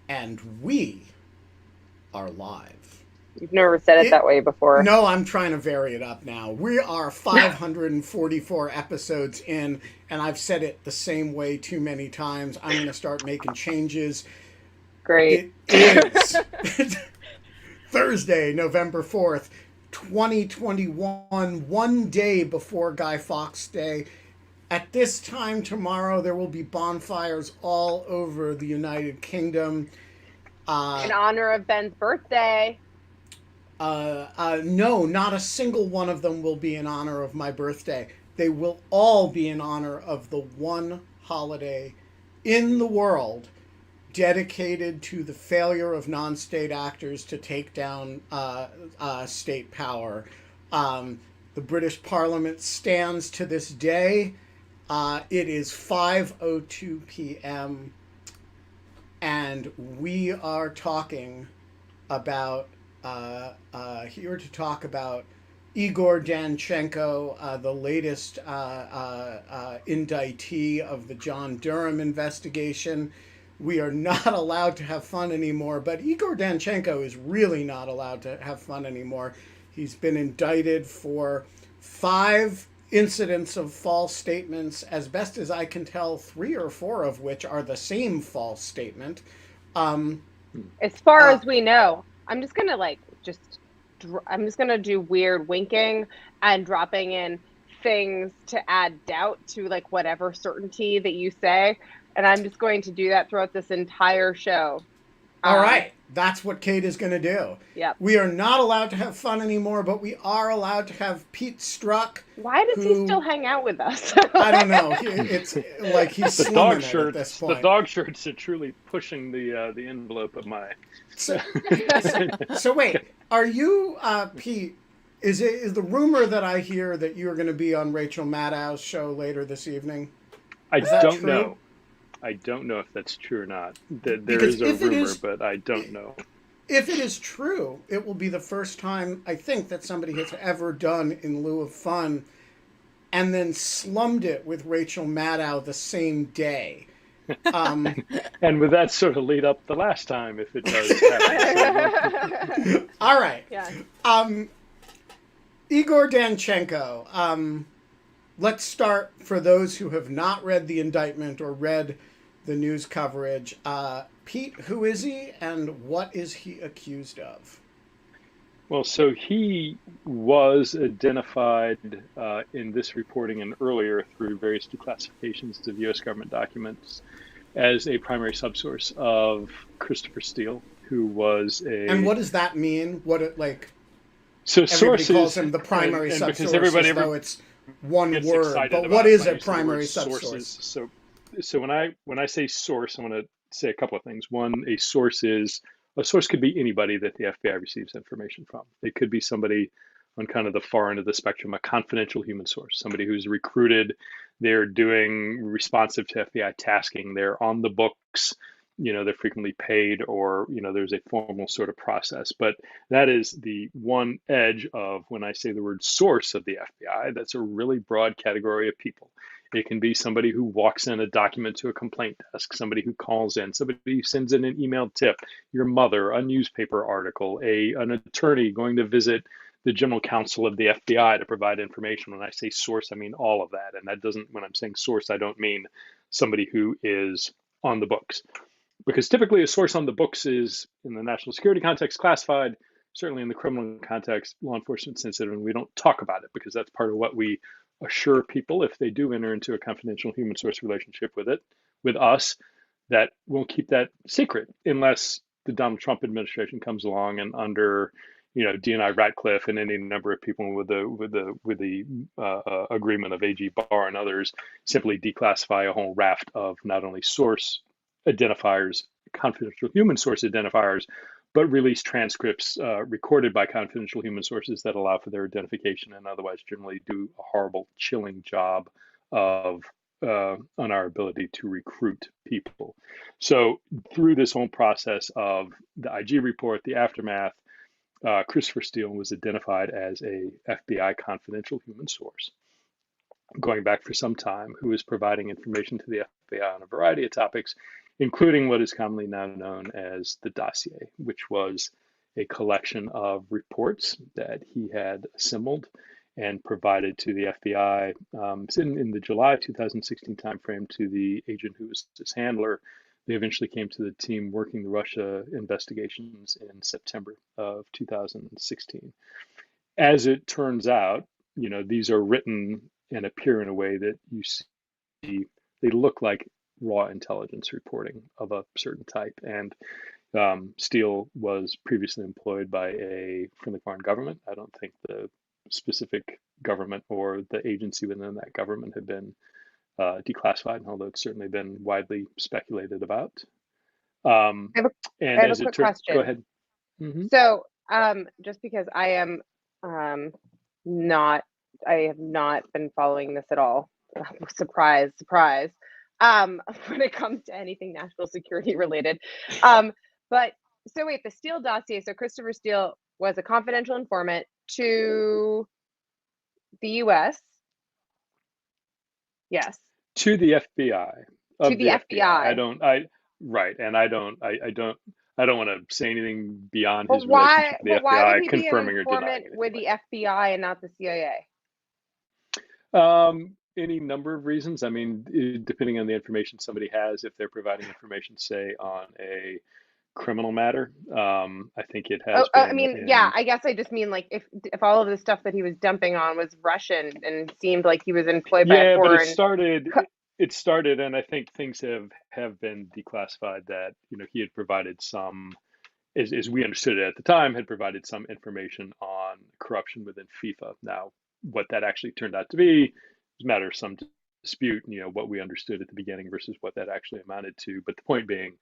And we are live. You've never said it It that way before. No, I'm trying to vary it up now. We are 544 episodes in, and I've said it the same way too many times. I'm going to start making changes. Great. It is Thursday, November 4th, 2021, one day before Guy Fawkes Day. At this time tomorrow, there will be bonfires all over the United Kingdom. In Uh, honor of Ben's birthday. no, not a single one of them will be in honor of my birthday. They will all be in honor of the one holiday in the world dedicated to the failure of non state actors to take down state power. The British Parliament stands to this day. It is 5:02 p.m. and we are talking about here to talk about Igor Danchenko, the latest indictee of the John Durham investigation. We are not allowed to have fun anymore, but Igor Danchenko is really not allowed to have fun anymore. He's been indicted for 5 incidents of false statements, as best as I can tell, 3 or 4 of which are the same false statement. Um, As far uh, as we know, I'm just gonna I'm just gonna do weird winking and dropping in things to add doubt to like whatever certainty that you say, and I'm just going to do that throughout this entire show. All Um, right, that's what Kate is going to do. yep. We are not allowed to have fun anymore, but we are allowed to have Pete Strzok, Why does he still who hang out with us? I don't know. It's like he's The dog slumming it at this shirts, the point. dog shirts are truly pushing the envelope of my. So, so wait, are you Pete? Is the rumor that I hear that you are going to be on Rachel Maddow's show later this evening? I Is that don't true? know. I don't know if that's true or not. There Because is a rumor, but I don't know. if it is true, it will be the first time I think that somebody has ever done in lieu of fun and then slummed it with Rachel Maddow the same day. Um, And with that sort of lead up the last time, if it does happen. So, all right. Yeah. Um, Igor Danchenko. Let's start for those who have not read the indictment or read the news coverage. Pete, who is he and what is he accused of? well, so he was identified in this reporting and earlier through various declassifications of U.S. government documents as a primary subsource of Christopher Steele, who was And a what does that mean? What it like? so Everybody calls sources, him the primary and because subsource everybody as ever though it's one gets word. excited But what about is my a use of the word primary sources. subsource? So when I say source, I want to say a couple of things. One, a source could be anybody that the FBI receives information from. It could be somebody on kind of the far end of the spectrum, a confidential human source, somebody who's recruited, they're doing responsive to FBI tasking, they're on the books, they're frequently paid, or there's a formal sort of process. But that is the one edge of when I say the word source of the FBI. That's a really broad category of people. It can be somebody who walks in a document to a complaint desk, somebody who calls in, somebody who sends in an email tip, your mother, a newspaper article, an attorney going to visit the general counsel of the FBI to provide information. When I say source, I mean all of that. And that doesn't, when I'm saying source, I don't mean somebody who is on the books. Because typically a source on the books is, in the national security context, classified. Certainly in the criminal context, law enforcement sensitive, and we don't talk about it because that's part of what we assure people if they do enter into a confidential human source relationship with us, that we'll keep that secret unless the Donald Trump administration comes along and under DNI Ratcliffe and any number of people with the agreement of AG Barr and others simply declassify a whole raft of not only source identifiers, confidential human source identifiers, but release transcripts recorded by confidential human sources that allow for their identification and otherwise generally do a horrible, chilling job of on our ability to recruit people. So through this whole process of the IG report, the aftermath, Christopher Steele was identified as a FBI confidential human source going back for some time, who is providing information to the FBI on a variety of topics, including what is commonly now known as the dossier, which was a collection of reports that he had assembled and provided to the FBI in the July 2016 timeframe to the agent who was his handler. They eventually came to the team working the Russia investigations in September of 2016. As it turns out, these are written and appear in a way that you see, they look like raw intelligence reporting of a certain type. And Steele was previously employed by a friendly foreign government. I don't think the specific government or the agency within that government had been declassified, although it's certainly been widely speculated about. I have a, And I have a as it quick turned, go question. ahead. Mm-hmm. So, just because I am not, I have not been following this at all. Surprise, surprise. When it comes to anything national security related. But so wait, the Steele dossier. So Christopher Steele was a confidential informant to the U.S. Yes, To the FBI, to of the the FBI. FBI. Right, and I don't want to say anything beyond But his relationship with why? the But why would FBI, he be an confirming or informant denying anything with like the FBI and not the CIA? that. Any number of reasons. I mean, depending on the information somebody has, if they're providing information, say, on a criminal matter, I think it Oh, has I been mean, yeah. in. I guess I just mean like if all of the stuff that he was dumping on was Russian and seemed like he was employed by a Yeah, but it foreign. started. It started, and I think things have been declassified that he had provided some, as we understood it at the time, had provided some information on corruption within FIFA. Now, what that actually turned out to be is a matter of some dispute, what we understood at the beginning versus what that actually amounted to. But the point being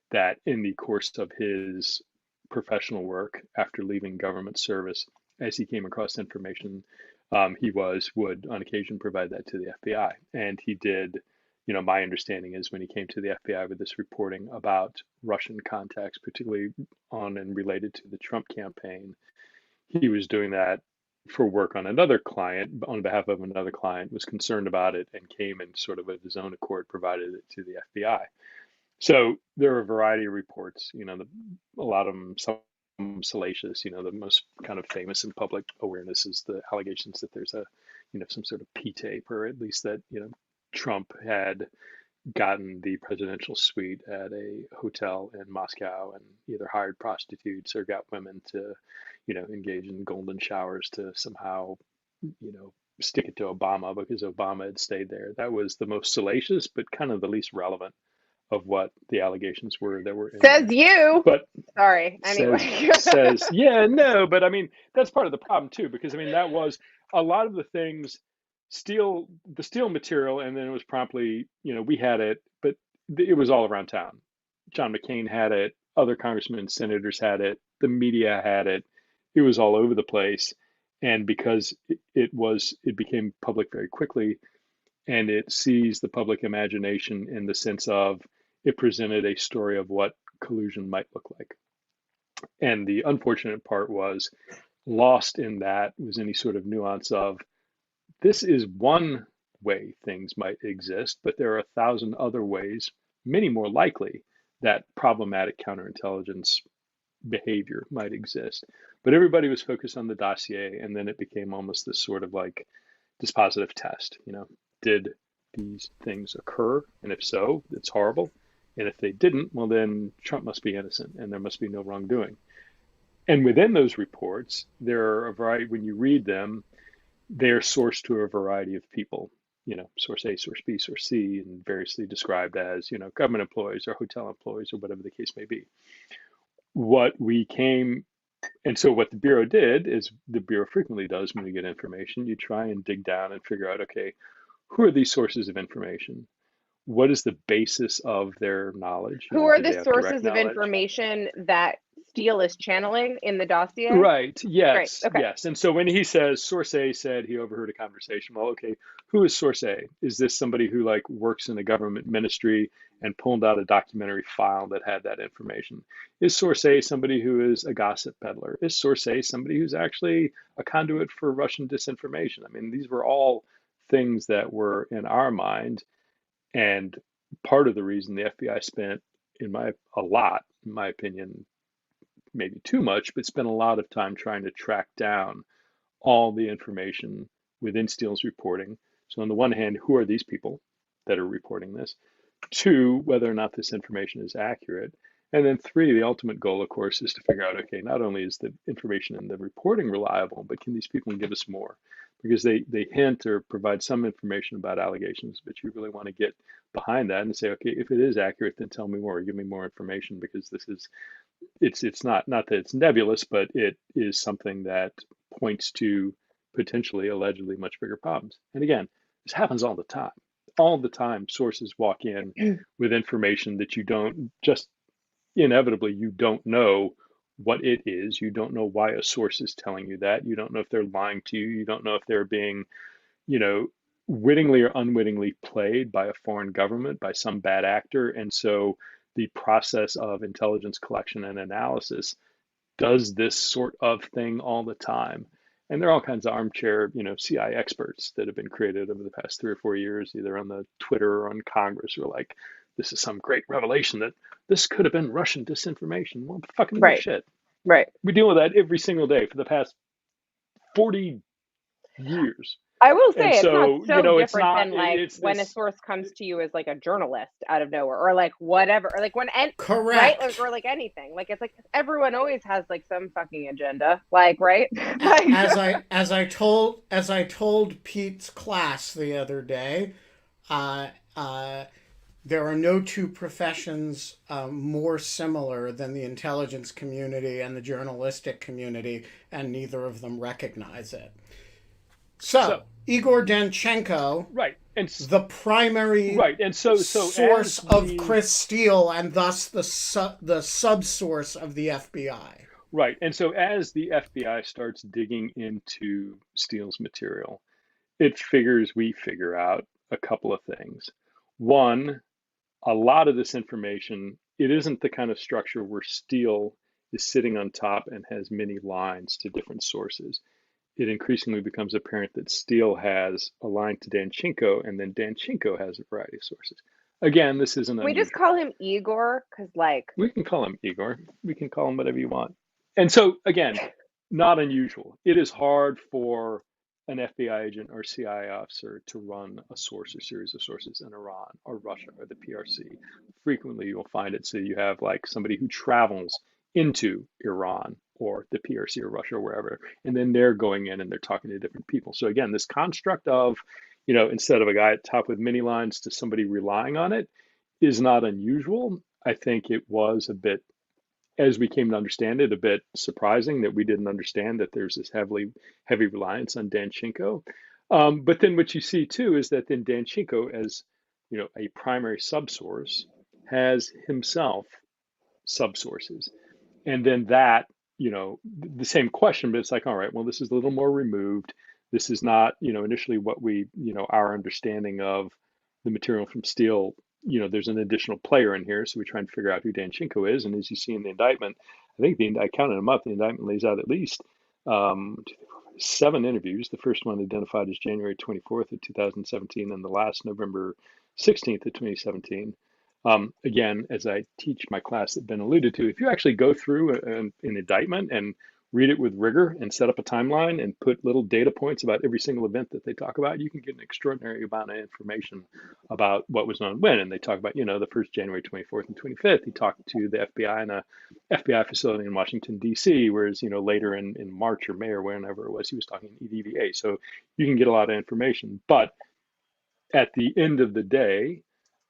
that in the course of his professional work after leaving government service, as he came across information, he would on occasion provide that to the FBI. And he did, my understanding is when he came to the FBI with this reporting about Russian contacts, particularly on and related to the Trump campaign, he was doing that for work on another client, on behalf of another client, was concerned about it, and came and sort of of his own accord provided it to the FBI. So there are a variety of reports, a lot of them, some salacious, the most kind of famous in public awareness is the allegations that there's some sort of P tape, or at least that, Trump had gotten the presidential suite at a hotel in Moscow and either hired prostitutes or got women to, engage in golden showers to somehow, stick it to Obama because Obama had stayed there. That was the most salacious, but kind of the least relevant of what the allegations were that were in Says there. you. But Sorry. says Anyway. yeah, no, but I mean that's part of the problem too, because I mean that was a lot of the things, the steel material, and then it was promptly, we had it, but it was all around town. John McCain had it, other congressmen and senators had it, the media had it, it was all over the place. And because it became public very quickly, and it seized the public imagination in the sense of it presented a story of what collusion might look like. And the unfortunate part was lost in that was any sort of nuance of this is one way things might exist, but there are 1,000 other ways, many more likely, that problematic counterintelligence behavior might exist. But everybody was focused on the dossier, and then it became almost this sort of like dispositive test. Did these things occur? And if so, it's horrible. And if they didn't, well, then Trump must be innocent and there must be no wrongdoing. And within those reports, there are a variety, when you read them, they're sourced to a variety of people, source A, source B, source C, and variously described as, government employees or hotel employees or whatever the case may be. And so what the Bureau did is the Bureau frequently does when you get information, you try and dig down and figure out, okay, who are these sources of information? What is the basis of their knowledge? Who are Do they the have direct sources of knowledge? information that Steele is channeling in the dossier? Right. Great. Yes. Okay. Yes. And so when he says source A said he overheard a conversation, well, okay, who is source A? Is this somebody who like works in a government ministry and pulled out a documentary file that had that information? Is source A somebody who is a gossip peddler? Is source A somebody who's actually a conduit for Russian disinformation? I mean, these were all things that were in our mind. And part of the reason the FBI spent, in my opinion, maybe too much, but spent a lot of time trying to track down all the information within Steele's reporting. So on the one hand, who are these people that are reporting this? Two, whether or not this information is accurate. And then three, the ultimate goal, of course, is to figure out, okay, not only is the information in the reporting reliable, but can these people give us more? Because they hint or provide some information about allegations, but you really want to get behind that and say, okay, if it is accurate, then tell me more, give me more information, because this is, it's not that it's nebulous, but it is something that points to potentially, allegedly much bigger problems. And again, this happens all the time. All the time, sources walk in with information that you don't, just inevitably, you don't know what it is. You don't know why a source is telling you that. You don't know if they're lying to you. You don't know if they're being, you know, wittingly or unwittingly played by a foreign government, by some bad actor. And so the process of intelligence collection and analysis does this sort of thing all the time. And there are all kinds of armchair, CI experts that have been created over the past 3 or 4 years, either on the Twitter or on Congress, who are like, this is some great revelation that this could have been Russian disinformation. Well, fucking Right. shit. Right. We deal with that every single day for the past 40 years. I will say And it's so, not so it's different not, than like it's when a this, source comes to you as like a journalist out of nowhere, or like whatever, or like when right, Correct. like, or like anything. Like it's like everyone always has like some fucking agenda, like right. As I told Pete's class the other day, uh, there are no two professions more similar than the intelligence community and the journalistic community, and neither of them recognize it. So Igor Danchenko, right, and the primary right, and so source of Chris Steele, and thus the subsource of the FBI. Right, and so as the FBI starts digging into Steele's material, we figure out a couple of things. One, a lot of this information, it isn't the kind of structure where Steele is sitting on top and has many lines to different sources. It increasingly becomes apparent that Steele has a line to Danchenko, and then Danchenko has a variety of sources. Again, this isn't we just call him Igor because, like, we can call him Igor. We can call him whatever you want. And so, again, not unusual. It is hard for an FBI agent or CIA officer to run a source or series of sources in Iran or Russia or the PRC. Frequently, you'll find it. So you have like somebody who travels into Iran or the PRC or Russia or wherever, and then they're going in and they're talking to different people. So again, this construct of, instead of a guy at top with many lines to somebody relying on it is not unusual. I think it was a bit, as we came to understand it, a bit surprising that we didn't understand that there's this heavy reliance on Danchenko. But then what you see too is that then Danchenko, as a primary subsource, has himself subsources, and then that the same question, but it's like, all right, well, this is a little more removed. This is not initially what we our understanding of the material from Steele. There's an additional player in here, so we try and figure out who Danchenko is. And as you see in the indictment, I think I counted them up. The indictment lays out at least 7 interviews. The first one identified as January 24th of 2017, and the last November 16th of 2017. Again, as I teach my class that Ben alluded to, if you actually go through an indictment and read it with rigor and set up a timeline and put little data points about every single event that they talk about, you can get an extraordinary amount of information about what was on when. And they talk about, the first January 24th and 25th, he talked to the FBI in a FBI facility in Washington, D.C., whereas, later in March or May or whenever it was, he was talking EDVA. So you can get a lot of information. But at the end of the day,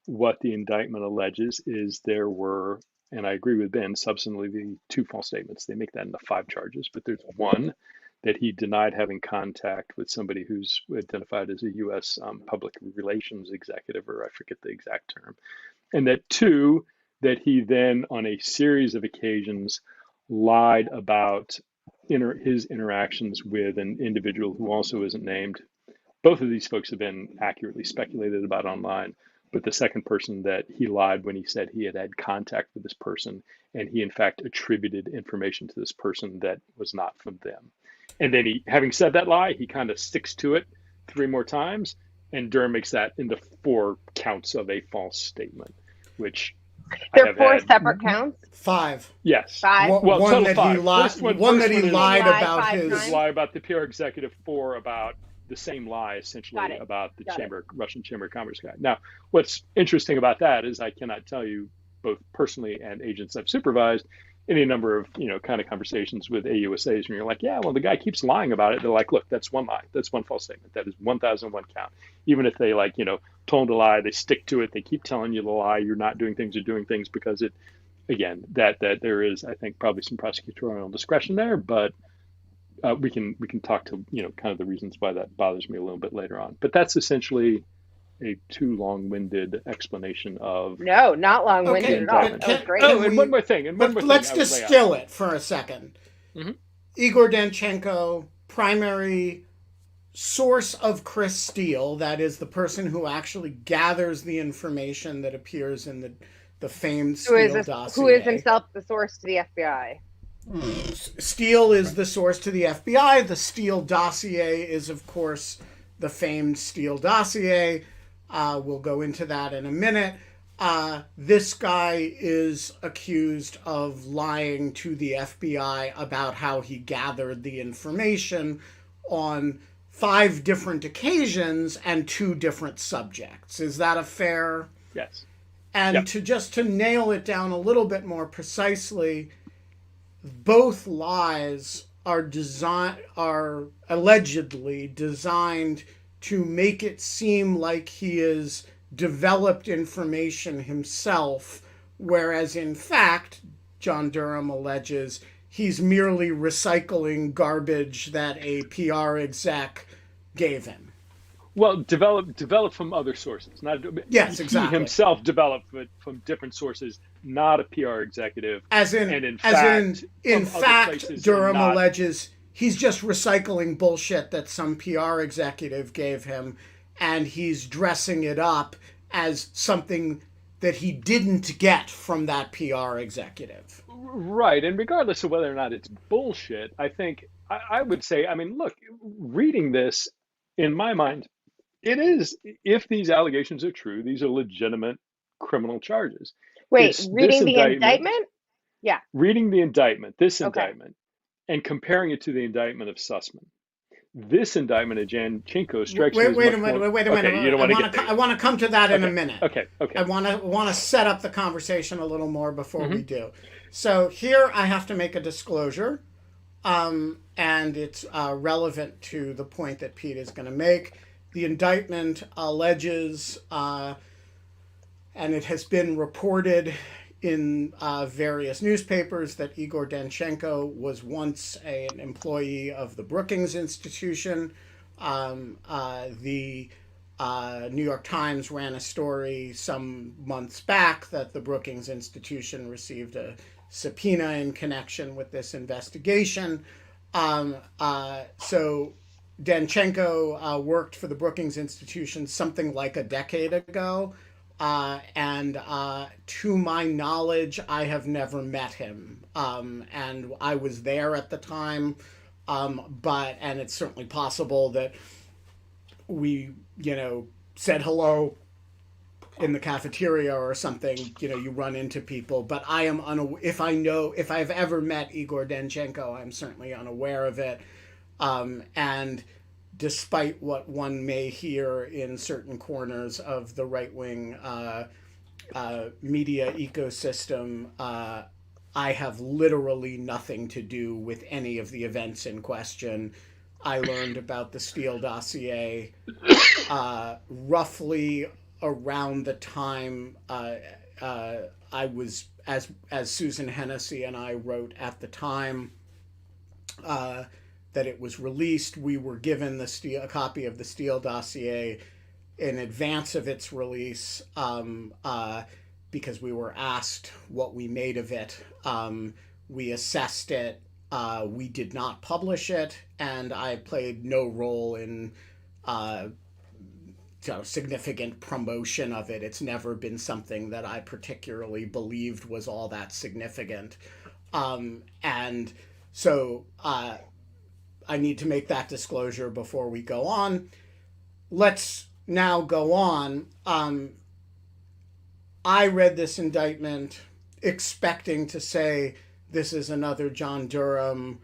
what the indictment alleges is there were, and I agree with Ben, substantively 2 false statements. They make that into 5 charges, but there's one that he denied having contact with somebody who's identified as a U.S. Public relations executive, or I forget the exact term. And that 2, that he then on a series of occasions lied about his interactions with an individual who also isn't named. Both of these folks have been accurately speculated about online. But the second person, that he lied when he said he had contact with this person, and he in fact attributed information to this person that was not from them. And then he, having said that lie, he kind of sticks to it 3 more times. and Durham makes that into 4 counts of a false statement, which There I are have 4 had. separate counts. 5. Yes. 5. Well, One total that 5. he lied. First one He is lied lie about 5 his. times. lie about the PR executive, 4 about the same lie Got essentially it. about the Got it. Russian Chamber of Commerce guy. Now, what's interesting about that is I cannot tell you, both personally and agents I've supervised, any number of kind of conversations with AUSAs, and you're like, yeah, well, the guy keeps lying about it. They're like, look, that's one lie, that's one false statement, that is 1,001 count. Even if they told a lie, they stick to it. They keep telling you the lie. You're not doing things or doing things because it. Again, that there is, I think, probably some prosecutorial discretion there, but we can talk to kind of the reasons why that bothers me a little bit later on. But that's essentially a too long-winded explanation of. No, not long-winded at all. but That was great. And one more thing. Let's distill it for a second. Mm-hmm. Igor Danchenko, primary source of Chris Steele, that is the person who actually gathers the information that appears in the famed Steele dossier. Who is himself the source to the FBI. Steele is the source to the FBI. The Steele dossier is, of course, the famed Steele dossier. We'll go into that in a minute. This guy is accused of lying to the FBI about how he gathered the information on 5 different occasions and 2 different subjects. Is that a fair? Yes. And yep. to nail it down a little bit more precisely, both lies are allegedly designed to make it seem like he is developed information himself, whereas in fact, John Durham alleges he's merely recycling garbage that a PR exec gave him. Well, develop from other sources. Yes, exactly. He himself developed it from different sources, not a PR executive. In fact, Durham alleges he's just recycling bullshit that some PR executive gave him, and he's dressing it up as something that he didn't get from that PR executive. Right, and regardless of whether or not it's bullshit, I think I would say, look, reading this, in my mind, it is, if these allegations are true, these are legitimate criminal charges. Wait, reading the indictment? Yeah. Reading the indictment, indictment, and comparing it to the indictment of Sussman. This indictment of Danchenko strikes me. Wait a minute. You don't want to get there. I want to come to that in a minute. Okay. I want to set up the conversation a little more before we do. So here I have to make a disclosure, and it's relevant to the point that Pete is going to make. The indictment alleges, and it has been reported in various newspapers, that Igor Danchenko was once an employee of the Brookings Institution. The New York Times ran a story some months back that the Brookings Institution received a subpoena in connection with this investigation. So Danchenko worked for the Brookings Institution something like a decade ago. And to my knowledge, I have never met him. And I was there at the time. And it's certainly possible that we, said hello in the cafeteria or something, you run into people, but I am if I've ever met Igor Danchenko, I'm certainly unaware of it. And despite what one may hear in certain corners of the right-wing media ecosystem, I have literally nothing to do with any of the events in question. I learned about the Steele dossier roughly around the time I was, as Susan Hennessy and I wrote at the time, that it was released. We were given a copy of the Steele dossier in advance of its release because we were asked what we made of it. We assessed it. We did not publish it, and I played no role in significant promotion of it. It's never been something that I particularly believed was all that significant. And so I need to make that disclosure before we go on. Let's now go on. I read this indictment expecting to say this is another John Durham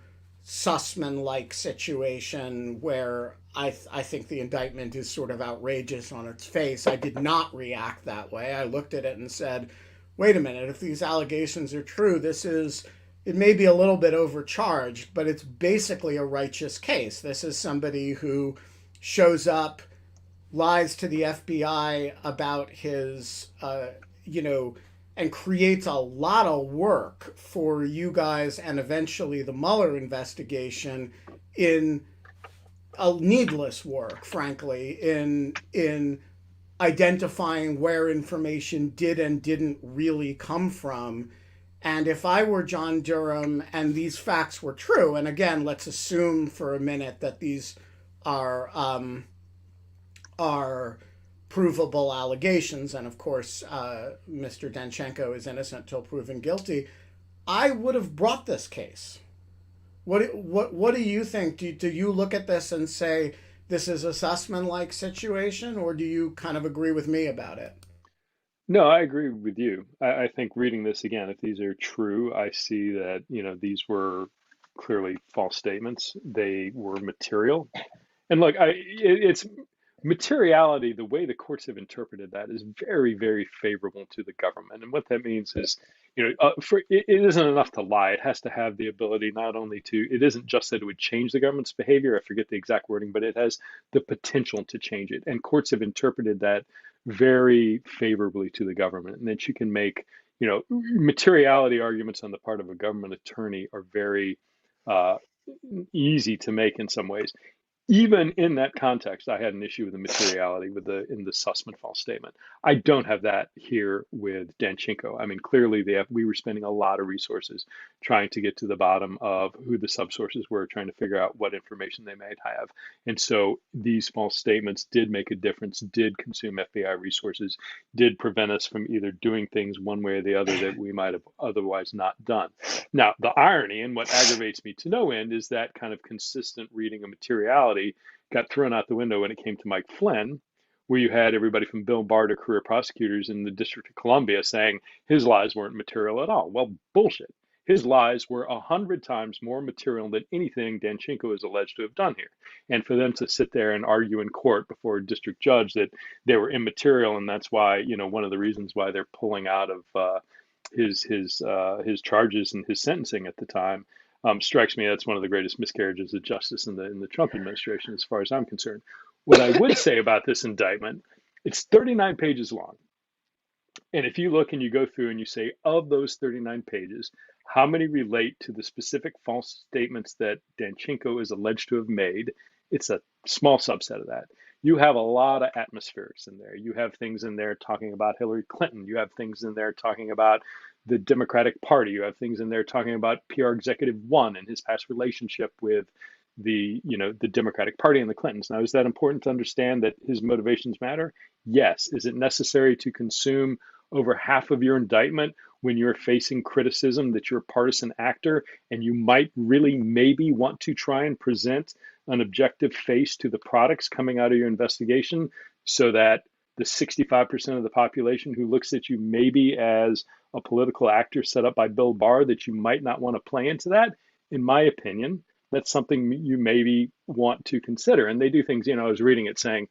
Sussman like situation where I think the indictment is sort of outrageous on its face. I did not react that way. I looked at it and said, wait a minute, if these allegations are true, it may be a little bit overcharged, but it's basically a righteous case. This is somebody who shows up, lies to the FBI about his, and creates a lot of work for you guys and eventually the Mueller investigation in a needless work, frankly, in identifying where information did and didn't really come from. And if I were John Durham and these facts were true, and again, let's assume for a minute that these are are provable allegations, and of course, Mr. Danchenko is innocent till proven guilty, I would have brought this case. What do you think? Do you look at this and say this is a Sussman-like situation, or do you kind of agree with me about it? No, I agree with you. I think reading this again, if these are true, I see that, these were clearly false statements. They were material. And look, it's materiality. The way the courts have interpreted that is very, very favorable to the government. And what that means is, it isn't enough to lie. It has to have the ability not only to, it isn't just that it would change the government's behavior. I forget the exact wording, but it has the potential to change it. And courts have interpreted that very favorably to the government. And that you can make, materiality arguments on the part of a government attorney are very uh, easy to make in some ways. Even in that context, I had an issue with the materiality in the Sussman false statement. I don't have that here with Danchenko. I mean, clearly we were spending a lot of resources trying to get to the bottom of who the subsources were, trying to figure out what information they might have. And so these false statements did make a difference, did consume FBI resources, did prevent us from either doing things one way or the other that we might have otherwise not done. Now, the irony and what aggravates me to no end is that kind of consistent reading of materiality got thrown out the window when it came to Mike Flynn, where you had everybody from Bill Barr to career prosecutors in the District of Columbia saying his lies weren't material at all. Well, bullshit. His lies were 100 times more material than anything Danchenko is alleged to have done here. And for them to sit there and argue in court before a district judge that they were immaterial, and that's why, one of the reasons why they're pulling out of his charges and his sentencing at the time, strikes me that's one of the greatest miscarriages of justice in the Trump administration, as far as I'm concerned. What I would say about this indictment, it's 39 pages long. And if you look and you go through and you say, of those 39 pages, how many relate to the specific false statements that Danchenko is alleged to have made? It's a small subset of that. You have a lot of atmospheres in there. You have things in there talking about Hillary Clinton. You have things in there talking about the Democratic Party. You have things in there talking about PR Executive One and his past relationship with the Democratic Party and the Clintons. Now, is that important to understand that his motivations matter? Yes. Is it necessary to consume over half of your indictment when you're facing criticism that you're a partisan actor and you might really maybe want to try and present an objective face to the products coming out of your investigation so that the 65% of the population who looks at you maybe as a political actor set up by Bill Barr, that you might not want to play into that? In my opinion, that's something you maybe want to consider. And they do things, I was reading it saying,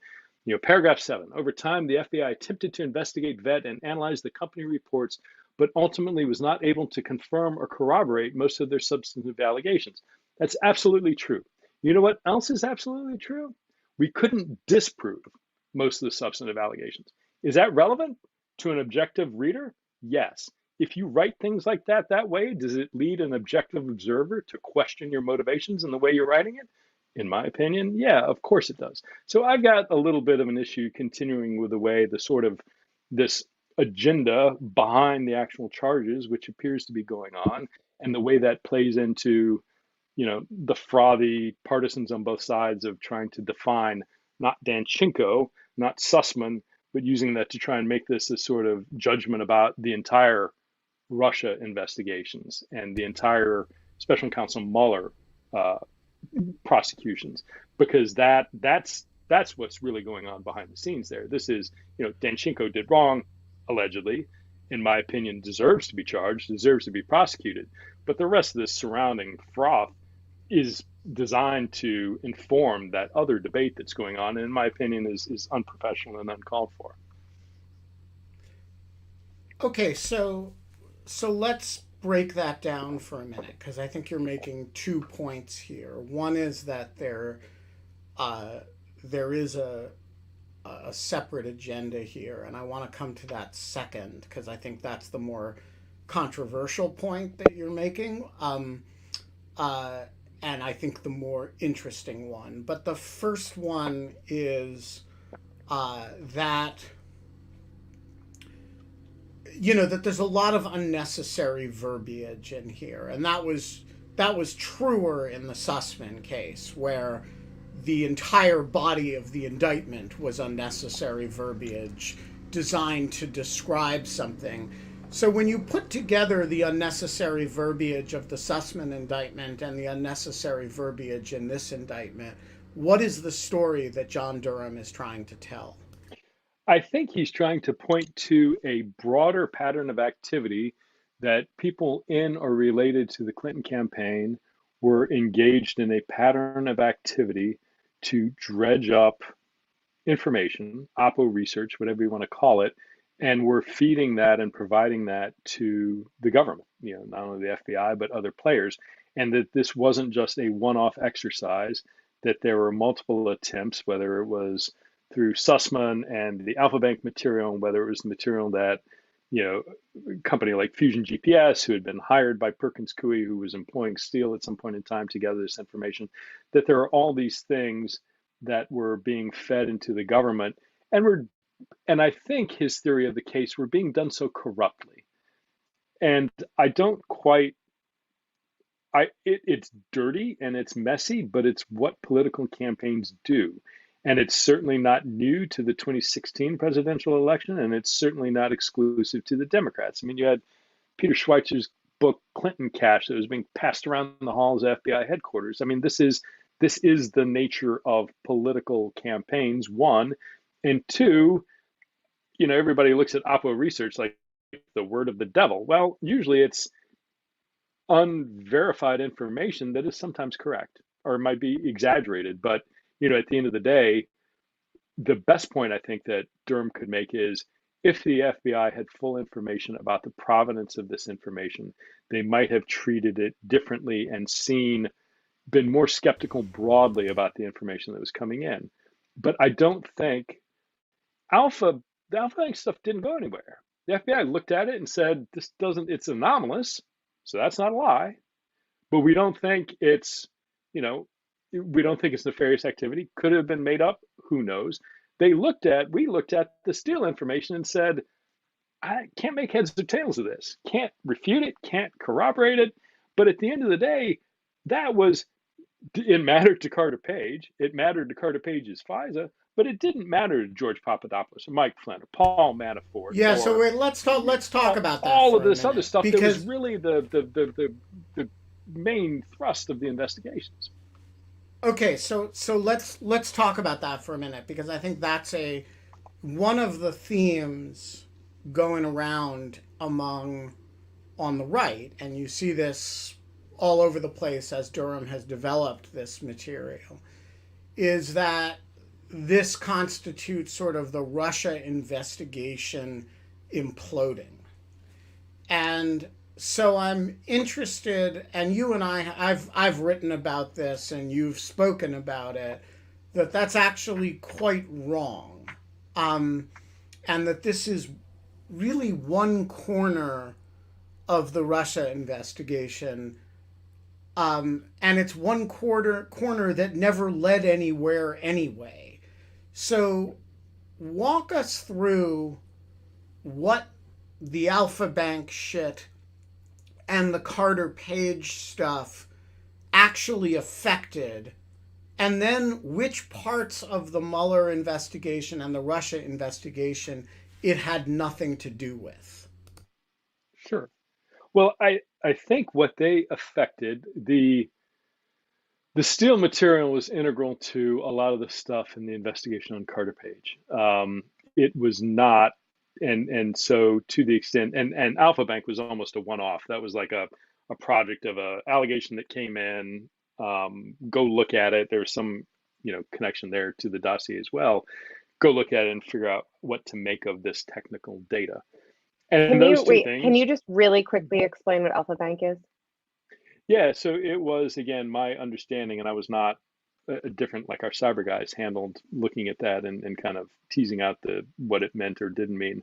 paragraph 7, over time, the FBI attempted to investigate, vet, and analyze the company reports, but ultimately was not able to confirm or corroborate most of their substantive allegations. That's absolutely true. You know what else is absolutely true? We couldn't disprove most of the substantive allegations. Is that relevant to an objective reader? Yes. If you write things like that way, does it lead an objective observer to question your motivations and the way you're writing it? In my opinion, yeah, of course it does. So I've got a little bit of an issue continuing with the way the sort of this agenda behind the actual charges, which appears to be going on, and the way that plays into, the frothy partisans on both sides of trying to define not Danchenko, not Sussman, but using that to try and make this a sort of judgment about the entire Russia investigations and the entire Special Counsel Mueller uh, prosecutions, because that's that's what's really going on behind the scenes there. This is, Danchenko did wrong, allegedly, in my opinion, deserves to be charged, deserves to be prosecuted. But the rest of this surrounding froth is designed to inform that other debate that's going on, and in my opinion is unprofessional and uncalled for. Okay, so let's break that down for a minute because I think you're making 2 points here. One is that there is a separate agenda here, and I want to come to that second because I think that's the more controversial point that you're making, and I think the more interesting one. But the first one is that that there's a lot of unnecessary verbiage in here, and that was truer in the Sussman case, where the entire body of the indictment was unnecessary verbiage designed to describe something. So when you put together the unnecessary verbiage of the Sussman indictment and the unnecessary verbiage in this indictment, what is the story that John Durham is trying to tell? I think he's trying to point to a broader pattern of activity that people in or related to the Clinton campaign were engaged in a pattern of activity to dredge up information, oppo research, whatever you want to call it, and we're feeding that and providing that to the government, not only the FBI, but other players. And that this wasn't just a one-off exercise, that there were multiple attempts, whether it was through Sussman and the Alpha Bank material, whether it was the material that, a company like Fusion GPS, who had been hired by Perkins Coie, who was employing Steele at some point in time to gather this information, that there are all these things that were being fed into the government and I think his theory of the case were being done so corruptly. And I don't quite it's dirty and it's messy, but it's what political campaigns do. And it's certainly not new to the 2016 presidential election, and it's certainly not exclusive to the Democrats. I mean, you had Peter Schweizer's book Clinton Cash that was being passed around the halls of FBI headquarters. I mean, this is the nature of political campaigns, one, and two, everybody looks at Oppo research like the word of the devil. Well, usually it's unverified information that is sometimes correct or might be exaggerated. But, at the end of the day, the best point I think that Durham could make is if the FBI had full information about the provenance of this information, they might have treated it differently and been more skeptical broadly about the information that was coming in. But I don't think the Alpha Bank stuff didn't go anywhere. The FBI looked at it and said, it's anomalous, so that's not a lie. But we don't think it's nefarious activity. Could it have been made up? Who knows? We looked at the Steele information and said, I can't make heads or tails of this. Can't refute it, can't corroborate it. But at the end of the day, it mattered to Carter Page. It mattered to Carter Page's FISA, but it didn't matter to George Papadopoulos or Mike Flynn or Paul Manafort. Yeah, so let's talk about that. All of this minute, other stuff that was really the main thrust of the investigations. Okay, so let's talk about that for a minute because I think that's one of the themes going around on the right, and you see this all over the place as Durham has developed this material, is that this constitutes sort of the Russia investigation imploding. And so I'm interested, and you and I've written about this and you've spoken about it, that's actually quite wrong. And that this is really one corner of the Russia investigation. And it's one corner that never led anywhere anyway. So walk us through what the Alpha Bank shit and the Carter Page stuff actually affected, and then which parts of the Mueller investigation and the Russia investigation it had nothing to do with. Sure. Well, I think what they affected, the The steel material was integral to a lot of the stuff in the investigation on Carter Page. It was not, and so to the extent, and Alpha Bank was almost a one-off. That was like a project of a allegation that came in. Go look at it. There's some, connection there to the dossier as well. Go look at it and figure out what to make of this technical data. And those two Can things, you just really quickly explain what Alpha Bank is? yeah, so it was, again, my understanding, and I was not a different, like our cyber guys handled looking at that and kind of teasing out what it meant or didn't mean.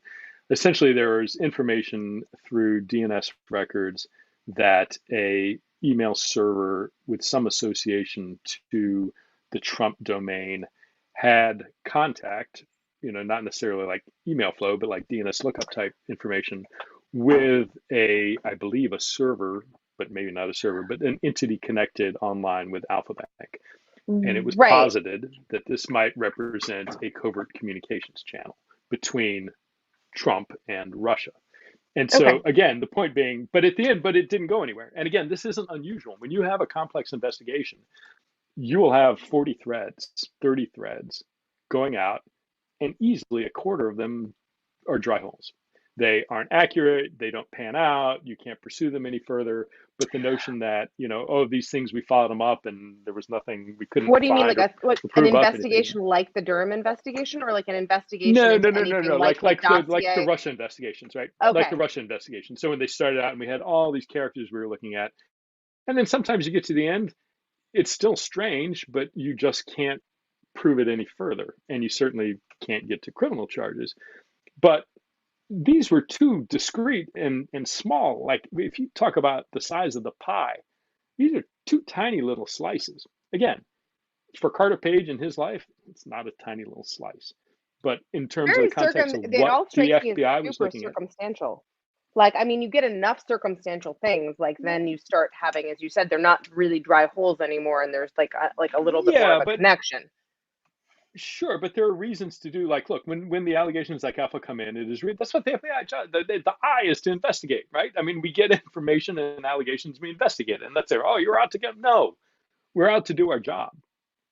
Essentially, there was information through DNS records that a email server with some association to the Trump domain had contact, not necessarily like email flow, but like DNS lookup type information with I believe, a server, but maybe not a server, but an entity connected online with Alpha Bank. And it was Right. posited that this might represent a covert communications channel between Trump and Russia. And so, Okay. again, the point being, but at the end, but it didn't go anywhere. And again, this isn't unusual. When you have a complex investigation, you will have 40 threads, 30 threads going out, and easily a quarter of them are dry holes. They aren't accurate, they don't pan out, you can't pursue them any further. But the notion that, oh, these things, we followed them up and there was nothing, we couldn't What do you mean, find or like an prove up anything. investigation like the Durham investigation, or like an investigation No, no, into no, no, anything no. like the Like the dossier? Russia investigations, right? Like the Okay. Russia investigation. So when they started out and we had all these characters we were looking at, and then sometimes you get to the end, it's still strange, but you just can't prove it any further. And you certainly can't get to criminal charges. But these were too discrete and small. Like if you talk about the size of the pie, these are two tiny little slices. Again, for Carter Page in his life, it's not a tiny little slice. But in terms of the context of It what all the strikes me as FBI was super looking at, circumstantial. Like, I mean, you get enough circumstantial things, like then you start having, as you said, they're not really dry holes anymore, and there's like a little bit more yeah, of a but connection. sure, but there are reasons to do, like, look, when the allegations like Alpha come in, that's what the FBI job, the eye is to investigate, right? I mean, we get information and allegations, we investigate it, and that's it. Oh, you're out to get, no, we're out to do our job.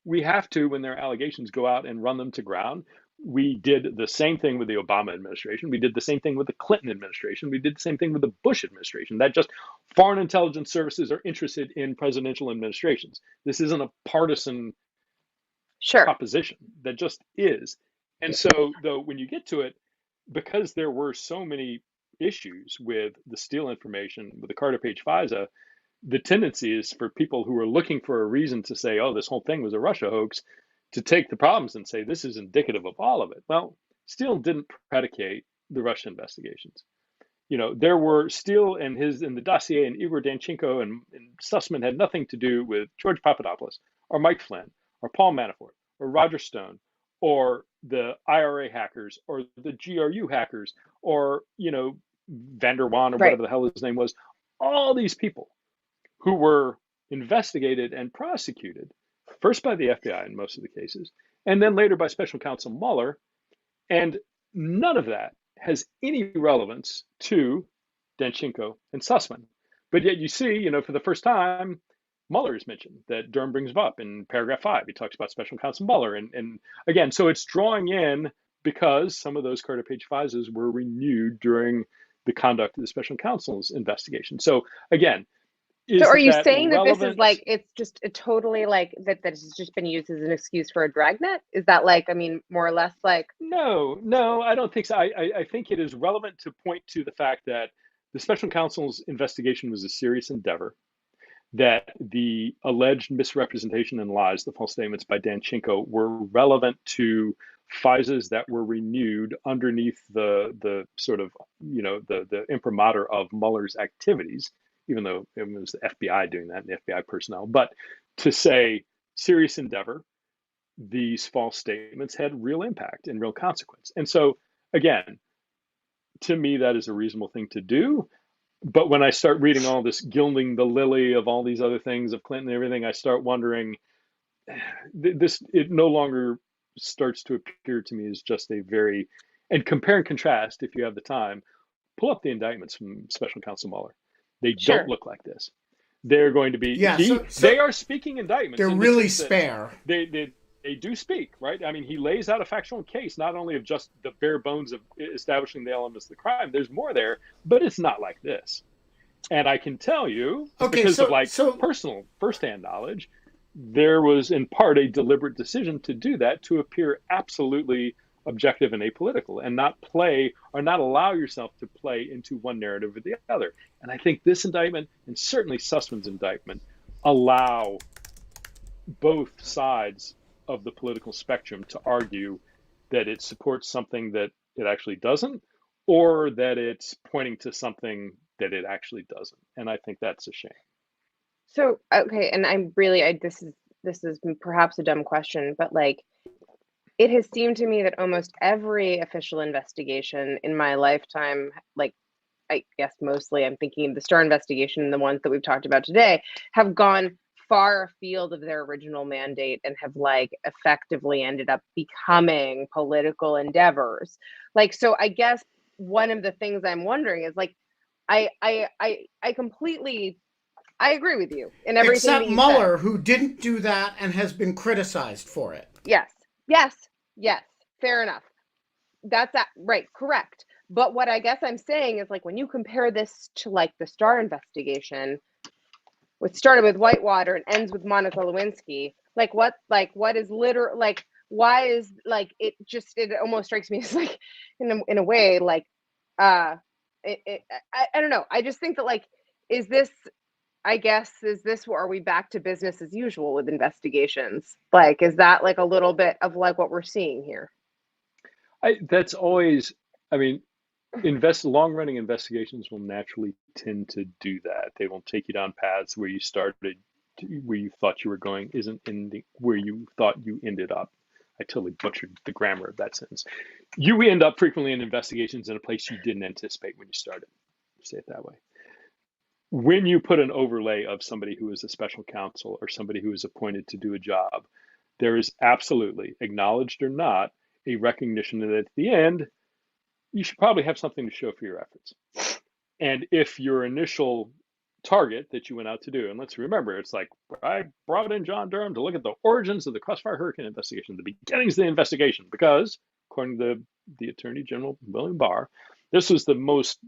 We have to, when there are allegations, go out and run them to ground. We did the same thing with the Obama administration. We did the same thing with the Clinton administration. We did the same thing with the Bush administration. That just foreign intelligence services are interested in presidential administrations. This isn't a partisan Sure. proposition, that just is. And so, though, when you get to it, because there were so many issues with the Steele information, with the Carter Page FISA, the tendency is for people who are looking for a reason to say, oh, this whole thing was a Russia hoax, to take the problems and say, this is indicative of all of it. Well, Steele didn't predicate the Russia investigations. There were Steele and the dossier, and Igor Danchenko and Sussman had nothing to do with George Papadopoulos or Mike Flynn or Paul Manafort or Roger Stone or the IRA hackers or the GRU hackers or, Vander Waan or Right. whatever the hell his name was. All these people who were investigated and prosecuted, first by the FBI in most of the cases, and then later by Special Counsel Mueller. And none of that has any relevance to Danchenko and Sussman. But yet you see, for the first time, Mueller is mentioned, that Durham brings up in paragraph 5. He talks about Special Counsel Mueller. And again, so it's drawing in because some of those Carter Page FISAs were renewed during the conduct of the Special Counsel's investigation. So again, So is are you that saying that this is relevant? like, it's just a totally like that has just been used as an excuse for a dragnet? Is that like, I mean, more or less like, No, no, I don't think so. I think it is relevant to point to the fact that the special counsel's investigation was a serious endeavor, that the alleged misrepresentation and lies, the false statements by Danchenko, were relevant to FISAs that were renewed underneath the sort of, the imprimatur of Mueller's activities, even though it was the FBI doing that and the FBI personnel. But to say serious endeavor, these false statements had real impact and real consequence. And so, again, to me, that is a reasonable thing to do. But when I start reading all this gilding the lily of all these other things of Clinton and everything, I start wondering, it no longer starts to appear to me as just a very, and compare and contrast, if you have the time, pull up the indictments from Special Counsel Mueller. They don't sure. look like this. they're going to be, Yeah, they are speaking indictments. They're really spare. They do speak, right? I mean, he lays out a factual case, not only of just the bare bones of establishing the elements of the crime. There's more there, but it's not like this. And I can tell you, because of personal firsthand knowledge, there was in part a deliberate decision to do that, to appear absolutely objective and apolitical, and not play or not allow yourself to play into one narrative or the other. And I think this indictment, and certainly Sussman's indictment, allow both sides of the political spectrum to argue that it supports something that it actually doesn't, or that it's pointing to something that it actually doesn't. And I think that's a shame. So, okay, and this is perhaps a dumb question, but like, it has seemed to me that almost every official investigation in my lifetime, like, I guess mostly I'm thinking of the Starr investigation and the ones that we've talked about today, have gone far afield of their original mandate and have like effectively ended up becoming political endeavors. Like, so I guess one of the things I'm wondering is like, I completely, I agree with you in everything. Except Mueller, who didn't do that and has been criticized for it. Yes. Fair enough. That's that, right, correct. But what I guess I'm saying is like, when you compare this to like the Starr investigation, which started with Whitewater and ends with Monica Lewinsky, what is literal, like, why is like, it almost strikes me as like, in a way, like, I don't know. I just think that like, is this are we back to business as usual with investigations? Like, is that like a little bit of like what we're seeing here? That's always, I mean, long-running investigations will naturally tend to do that. They will take you down paths where you started, where you thought you were going, isn't where you thought you ended up. I totally butchered the grammar of that sentence. You end up frequently in investigations in a place you didn't anticipate when you started. Say it that way. When you put an overlay of somebody who is a special counsel or somebody who is appointed to do a job, there is absolutely, acknowledged or not, a recognition that at the end, you should probably have something to show for your efforts. And if your initial target that you went out to do, and let's remember, it's like, I brought in John Durham to look at the origins of the Crossfire Hurricane investigation, the beginnings of the investigation, because according to the Attorney General, William Barr, this was the most,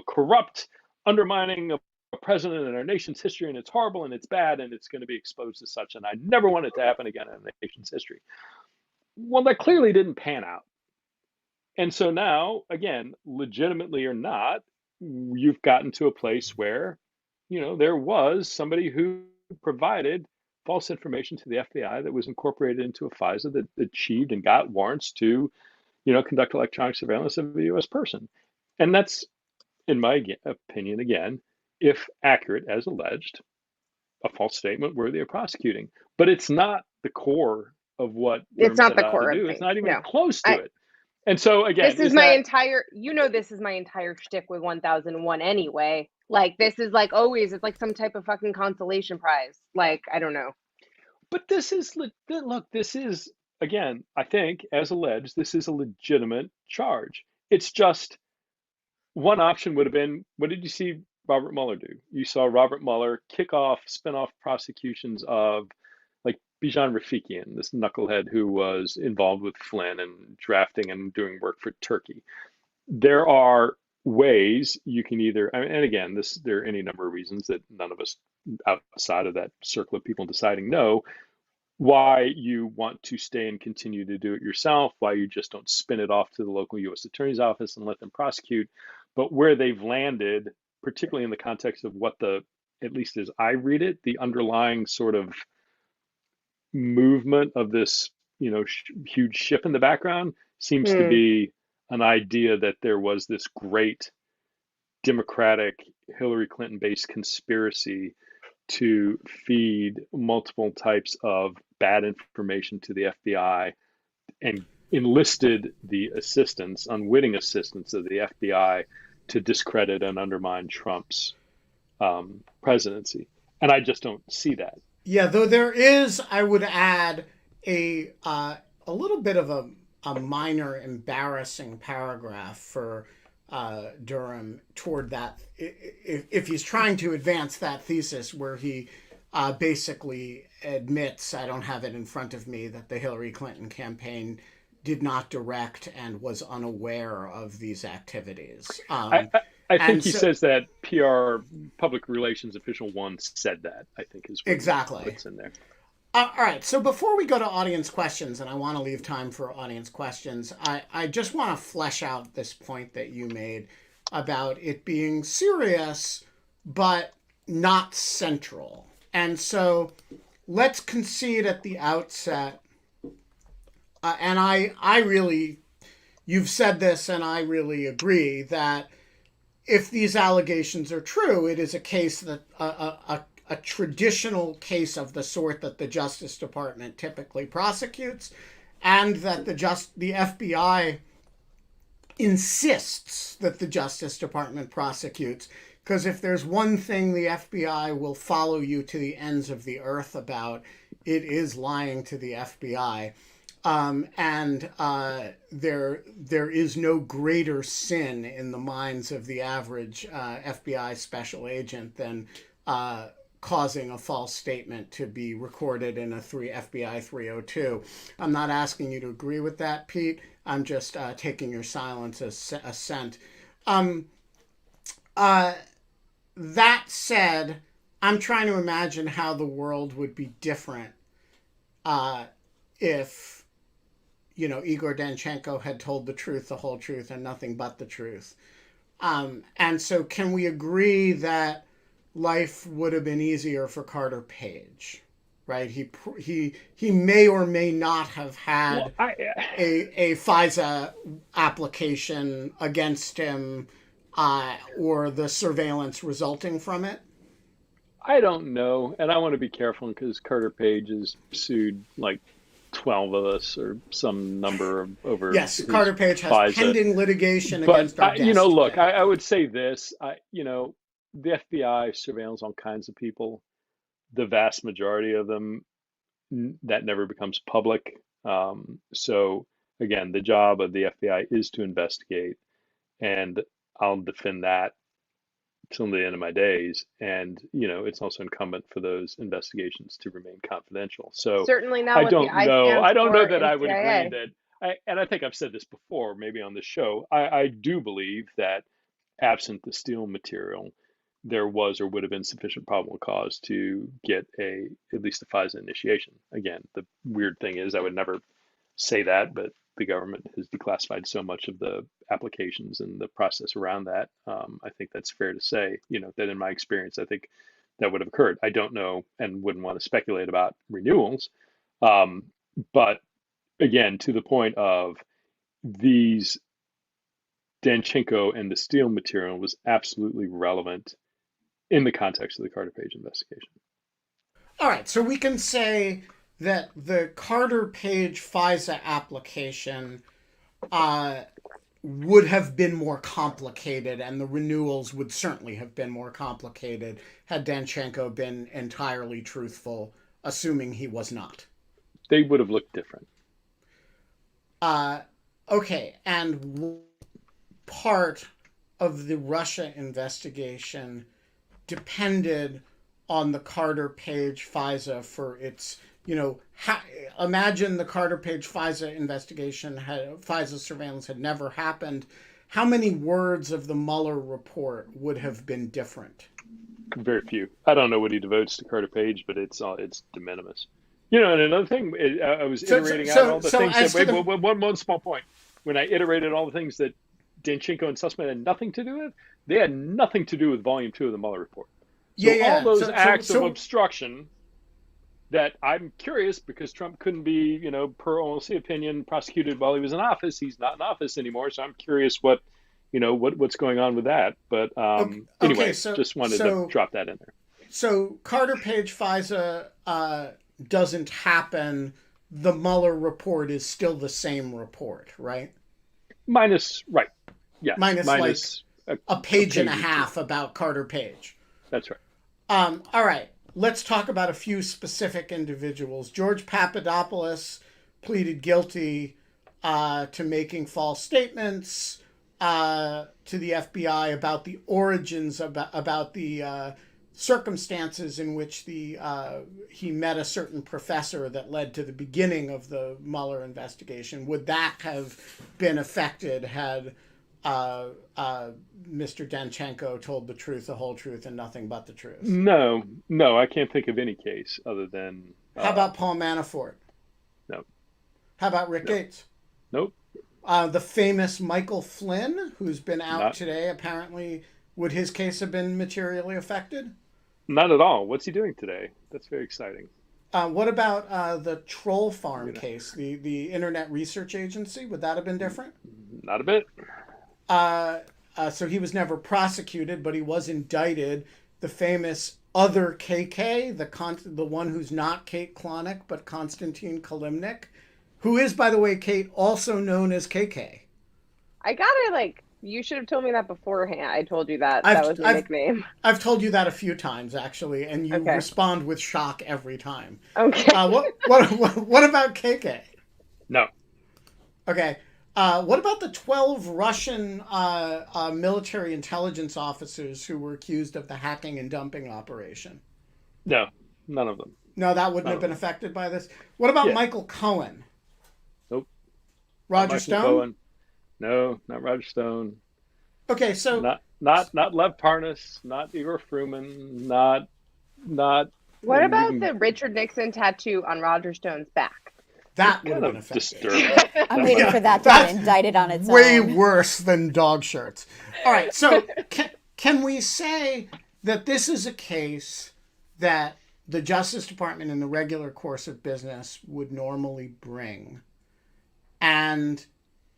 corrupt undermining of a president in our nation's history, and it's horrible and it's bad and it's going to be exposed as such, and I never want it to happen again in the nation's history. Well, that clearly didn't pan out. And so now, again, legitimately or not, you've gotten to a place where, there was somebody who provided false information to the FBI that was incorporated into a FISA that achieved and got warrants to, conduct electronic surveillance of a U.S. person. And that's, in my opinion, again, if accurate as alleged, a false statement worthy of prosecuting. But it's not the core of what it's not the core of do. Things. It's not even close to it. And so again, this is my entire shtick with 1001 anyway. Like, this is like always, it's like some type of fucking consolation prize. Like, I don't know. But this is, again, I think, as alleged, this is a legitimate charge. It's just, one option would have been, what did you see Robert Mueller do? You saw Robert Mueller kick off spin-off prosecutions of like Bijan Rafikian, this knucklehead who was involved with Flynn and drafting and doing work for Turkey. There are ways you can either, and again, there are any number of reasons that none of us outside of that circle of people deciding know, why you want to stay and continue to do it yourself, why you just don't spin it off to the local U.S. Attorney's Office and let them prosecute. But where they've landed, particularly in the context of what at least as I read it, the underlying sort of movement of this, huge ship in the background seems to be an idea that there was this great Democratic Hillary Clinton-based conspiracy to feed multiple types of bad information to the FBI and enlisted the unwitting assistance of the FBI to discredit and undermine Trump's presidency. And I just don't see that. Yeah, though there is, I would add, a little bit of a minor embarrassing paragraph for Durham toward that. If he's trying to advance that thesis where he basically admits, I don't have it in front of me, that the Hillary Clinton campaign did not direct and was unaware of these activities. I think And he so, says that PR public relations official one said that, I think is what exactly. he puts in there. All right. So before we go to audience questions, and I want to leave time for audience questions, I just want to flesh out this point that you made about it being serious, but not central. And so let's concede at the outset, and I really, you've said this, and I really agree that if these allegations are true, it is a case that a traditional case of the sort that the Justice Department typically prosecutes, and that the FBI insists that the Justice Department prosecutes. Because if there's one thing the FBI will follow you to the ends of the earth about, it is lying to the FBI. There is no greater sin in the minds of the average FBI special agent than causing a false statement to be recorded in a FBI 302. I'm not asking you to agree with that, Pete. I'm just taking your silence as assent. That said, I'm trying to imagine how the world would be different if, Igor Danchenko had told the truth, the whole truth, and nothing but the truth. And so can we agree that life would have been easier for Carter Page, right? He may or may not have had a FISA application against him or the surveillance resulting from it. I don't know, and I want to be careful because Carter Page has sued like 12 of us or some number over. Yes, Carter Page has FISA. Pending litigation against our guest. Look, I would say this, the FBI surveils all kinds of people. The vast majority of them, that never becomes public. So again, the job of the FBI is to investigate, and I'll defend that till the end of my days. And it's also incumbent for those investigations to remain confidential. So certainly not. I don't know that I would CIA. agree that. And I think I've said this before, maybe on the show. I do believe that absent the Steele material, there was or would have been sufficient probable cause to get at least a FISA initiation. Again, the weird thing is I would never say that, but the government has declassified so much of the applications and the process around that. I think that's fair to say, that in my experience, I think that would have occurred. I don't know and wouldn't want to speculate about renewals. But again, to the point of these Danchenko and the Steele material was absolutely relevant in the context of the Carter Page investigation. All right, so we can say that the Carter Page FISA application would have been more complicated, and the renewals would certainly have been more complicated had Danchenko been entirely truthful, assuming he was not. They would have looked different. Okay, and part of the Russia investigation depended on the Carter Page FISA for its, imagine the Carter Page FISA investigation, FISA surveillance had never happened. How many words of the Mueller report would have been different? Very few. I don't know what he devotes to Carter Page, but it's de minimis. And another thing, I was iterating out all the things. One small point. When I iterated all the things that Danchenko and Sussman had nothing to do with, they had nothing to do with Volume 2 of the Mueller report. So all those acts of obstruction that I'm curious, because Trump couldn't be, per OLC opinion, prosecuted while he was in office. He's not in office anymore, so I'm curious what's going on with that. But just wanted to drop that in there. So Carter Page FISA doesn't happen. The Mueller report is still the same report, right? Minus a page and a half about Carter Page. That's right. All right. Let's talk about a few specific individuals. George Papadopoulos pleaded guilty to making false statements. to the FBI about the origins, about the circumstances in which he met a certain professor that led to the beginning of the Mueller investigation, would that have been affected had Mr. Danchenko told the truth, the whole truth, and nothing but the truth? No, I can't think of any case other than. How about Paul Manafort? No. How about Rick Gates? Nope. The famous Michael Flynn, who's been out today, apparently, would his case have been materially affected? Not at all. What's he doing today? That's very exciting. What about the Troll Farm case, the Internet Research Agency? Would that have been different? Not a bit. So he was never prosecuted, but he was indicted. The famous other KK, the one who's not Kate Klonick, but Konstantin Kalimnik, who is, by the way, Kate, also known as KK. I gotta, you should have told me that beforehand. I told you that. That was my nickname. I've told you that a few times, actually, and you respond with shock every time. Okay. What about KK? No. Okay. What about the 12 Russian military intelligence officers who were accused of the hacking and dumping operation? No, none of them. No, that wouldn't have been affected by this. What about Michael Cohen? Nope. Roger Stone? Cohen. No, not Roger Stone. Okay, so not Lev Parnas, not Igor Fruman, not. What about the Richard Nixon tattoo on Roger Stone's back? That would have been affected. I'm waiting for that to get indicted on its way own. Worse than dog shirts. All right, so can we say that this is a case that the Justice Department in the regular course of business would normally bring, and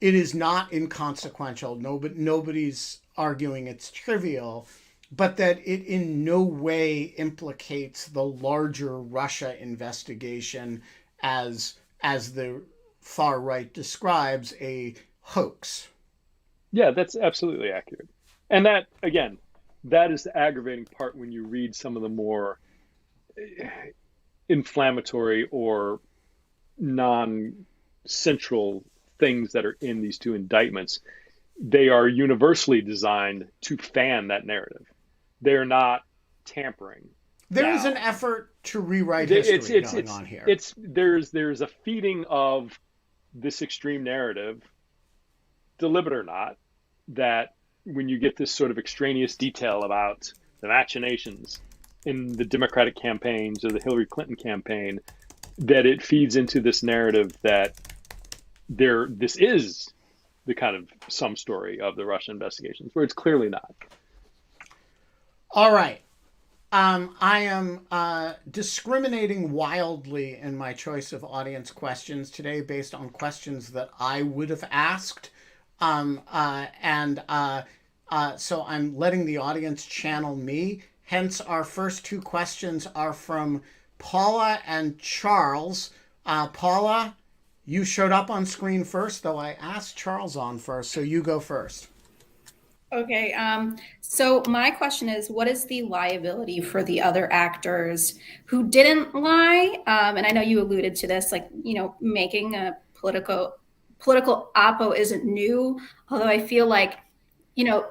it is not inconsequential, nobody's arguing it's trivial, but that it in no way implicates the larger Russia investigation as the far right describes, a hoax? Yeah, that's absolutely accurate. And that, again, that is the aggravating part when you read some of the more inflammatory or non-central things that are in these two indictments. They are universally designed to fan that narrative. They're not tampering. There is an effort to rewrite history going on here. There's a feeding of this extreme narrative, deliberate or not, that when you get this sort of extraneous detail about the machinations in the Democratic campaigns or the Hillary Clinton campaign, that it feeds into this narrative that this is the kind of some story of the Russian investigations, where it's clearly not. All right. I am discriminating wildly in my choice of audience questions today based on questions that I would have asked. So I'm letting the audience channel me. Hence, our first two questions are from Paula and Charles. Paula, you showed up on screen first, though I asked Charles on first, so you go first. Okay, so my question is, what is the liability for the other actors who didn't lie? And I know you alluded to this, making a political oppo isn't new, although I feel like,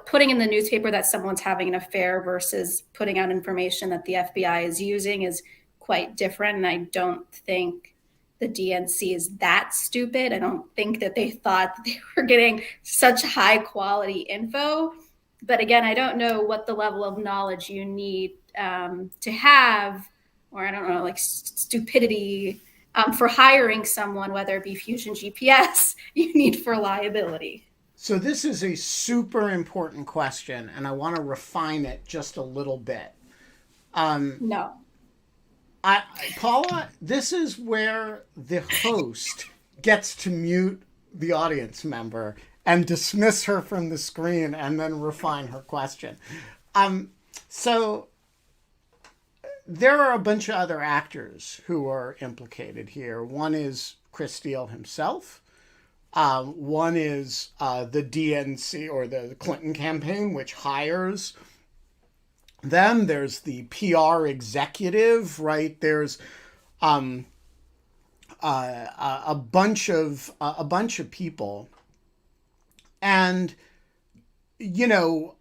putting in the newspaper that someone's having an affair versus putting out information that the FBI is using is quite different. And I don't think the DNC is that stupid. I don't think that they thought that they were getting such high quality info. But again, I don't know what the level of knowledge you need to have, or I don't know, stupidity for hiring someone, whether it be Fusion GPS, you need for liability. So this is a super important question, and I want to refine it just a little bit. No. Paula, this is where the host gets to mute the audience member and dismiss her from the screen and then refine her question. So there are a bunch of other actors who are implicated here. One is Chris Steele himself. One is the DNC or the Clinton campaign, which hires them. There's the PR executive, right? There's a bunch of people, and you know,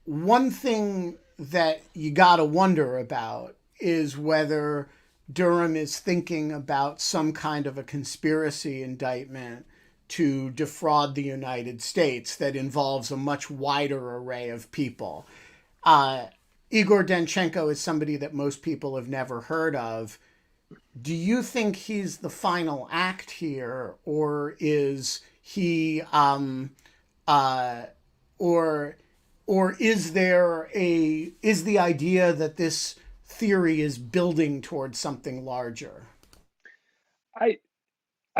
one thing that you got to wonder about is whether Durham is thinking about some kind of a conspiracy indictment to defraud the United States that involves a much wider array of people. Igor Danchenko is somebody that most people have never heard of. Do you think he's the final act here, or is he, or is the idea that this theory is building towards something larger? I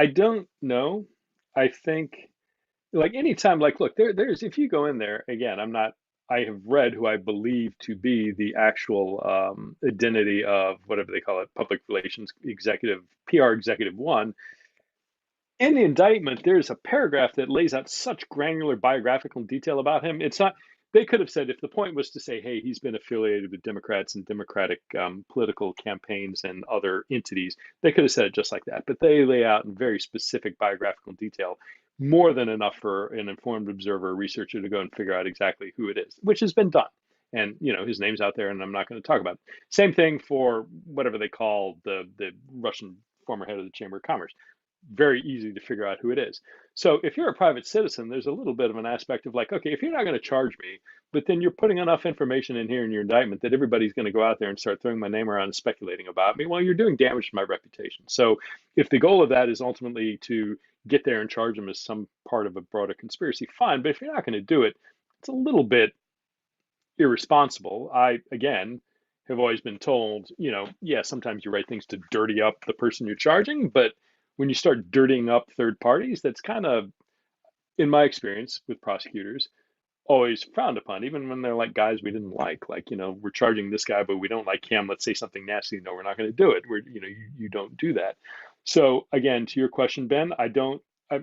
don't know. I think like anytime, like, look, there's, if you go in there again, I have read who I believe to be the actual identity of whatever they call it, public relations executive, PR executive one. In the indictment, there's a paragraph that lays out such granular biographical detail about him. It's not, they could have said, if the point was to say, hey, he's been affiliated with Democrats and Democratic political campaigns and other entities, they could have said it just like that. But they lay out in very specific biographical detail, more than enough for an informed observer or researcher to go and figure out exactly who it is, which has been done. And, his name's out there, and I'm not going to talk about it. Same thing for whatever they call the Russian former head of the Chamber of Commerce. Very easy to figure out who it is. So if you're a private citizen, there's a little bit of an aspect of like, okay, if you're not going to charge me, but then you're putting enough information in here in your indictment that everybody's going to go out there and start throwing my name around and speculating about me, well, you're doing damage to my reputation. So if the goal of that is ultimately to get there and charge them as some part of a broader conspiracy, fine. But if you're not going to do it, it's a little bit irresponsible. I, again, have always been told, yeah, sometimes you write things to dirty up the person you're charging, but when you start dirtying up third parties, that's kind of, in my experience with prosecutors, always frowned upon, even when they're like guys we didn't like, we're charging this guy, but we don't like him. Let's say something nasty. No, we're not going to do it. You don't do that. So again, to your question, Ben,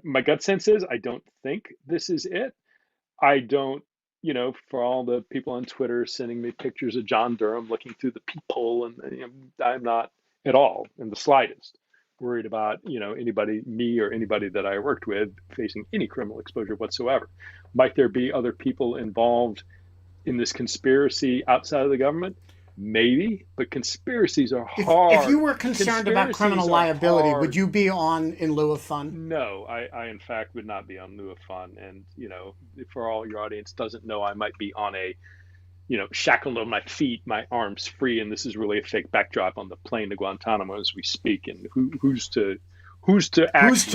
my gut sense is I don't think this is it. I don't, for all the people on Twitter sending me pictures of John Durham looking through the peephole, and I'm not at all in the slightest worried about, me or anybody that I worked with facing any criminal exposure whatsoever. Might there be other people involved in this conspiracy outside of the government? Maybe, but conspiracies are hard. If you were concerned about criminal liability, would you be on in lieu of fun? No, I in fact would not be on lieu of fun. And, for all your audience doesn't know, I might be on a, shackled on my feet, my arms free, and this is really a fake backdrop on the plane to Guantanamo as we speak. And who's to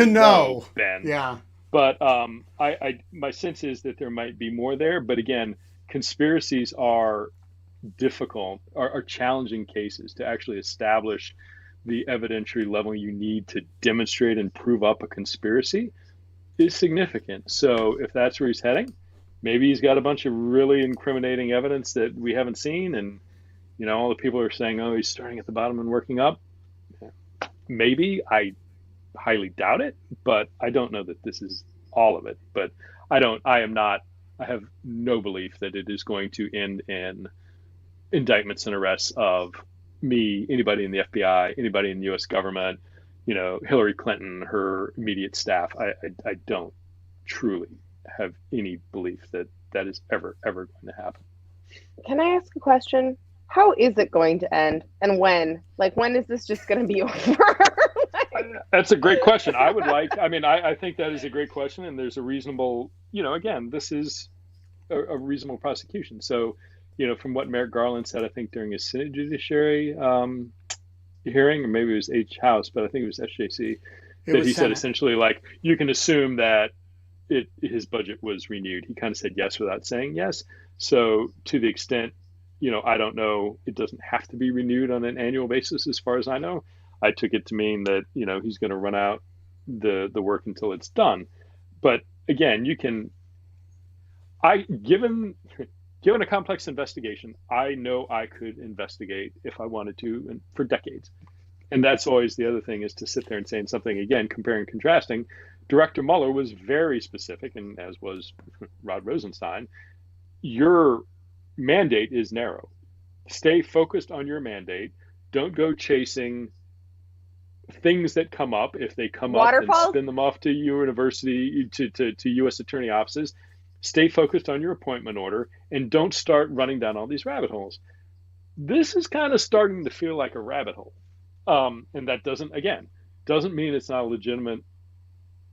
know, Ben? Yeah. But my sense is that there might be more there. But again, conspiracies are difficult, are challenging cases to actually establish the evidentiary level you need to demonstrate and prove up a conspiracy is significant. So if that's where he's heading, maybe he's got a bunch of really incriminating evidence that we haven't seen, and all the people are saying, oh, he's starting at the bottom and working up. Maybe. I highly doubt it, but I don't know that this is all of it. But I have no belief that it is going to end in indictments and arrests of me, anybody in the FBI, anybody in the US government, Hillary Clinton, her immediate staff. I don't truly have any belief that that is ever going to happen. Can I ask a question? How is it going to end, and when? Like, when is this just going to be over? That's a great question. I think that is a great question, and there's a reasonable, again, this is a reasonable prosecution. So, from what Merrick Garland said, I think during his Senate Judiciary hearing, or maybe it was H House, but I think it was SJC, that he said essentially, like, you can assume that his budget was renewed. He kind of said yes without saying yes. So to the extent, I don't know, it doesn't have to be renewed on an annual basis as far as I know. I took it to mean that, he's going to run out the work until it's done. But again, given a complex investigation, I know I could investigate if I wanted to, and for decades. And that's always the other thing, is to sit there and saying something, again, comparing, contrasting. Director Mueller was very specific, and as was Rod Rosenstein. Your mandate is narrow. Stay focused on your mandate. Don't go chasing things that come up. If they come up, then spin them off to university, to U.S. attorney offices. stay focused on your appointment order, and don't start running down all these rabbit holes. This is kind of starting to feel like a rabbit hole. And that doesn't mean it's not a legitimate